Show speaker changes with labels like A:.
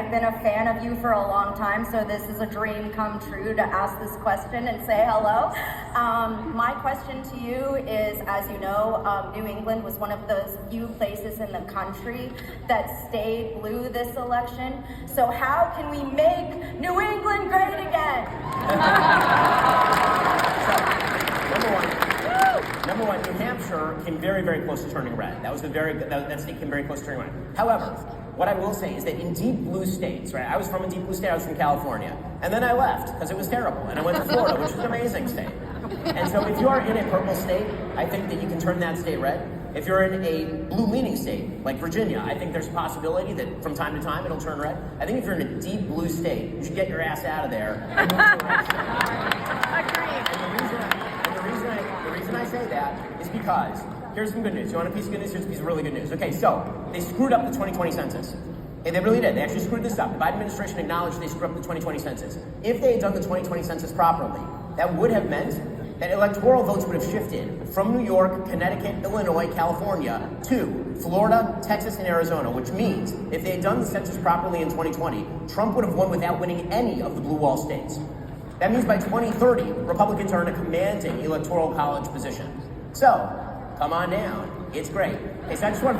A: I've been a fan of you for a long time, so this is a dream come true to ask this question and say hello. My question to you is, as you know, New England was one of those few places in the country that stayed blue this election. So how can we make New England great again?
B: Number one, New Hampshire came very, very close to turning red. That state came very close to turning red. However, what I will say is that in deep blue states, right? I was from a deep blue state. I was from California, and then I left because it was terrible, and I went to Florida, which is an amazing state. And so, if you are in a purple state, I think that you can turn that state red. If you're in a blue-leaning state, like Virginia, I think there's a possibility that from time to time it'll turn red. I think if you're in a deep blue state, you should get your ass out of there and move to a red state. And the reason I say that is because, here's some good news. You want a piece of good news? Here's a piece of really good news. Okay, so they screwed up the 2020 census. And they really did. They actually screwed this up. The Biden administration acknowledged they screwed up the 2020 census. If they had done the 2020 census properly, that would have meant that electoral votes would have shifted from New York, Connecticut, Illinois, California to Florida, Texas, and Arizona, which means if they had done the census properly in 2020, Trump would have won without winning any of the blue wall states. That means by 2030, Republicans are in a commanding electoral college position. So, come on down. It's great. Okay, so I just want to finish.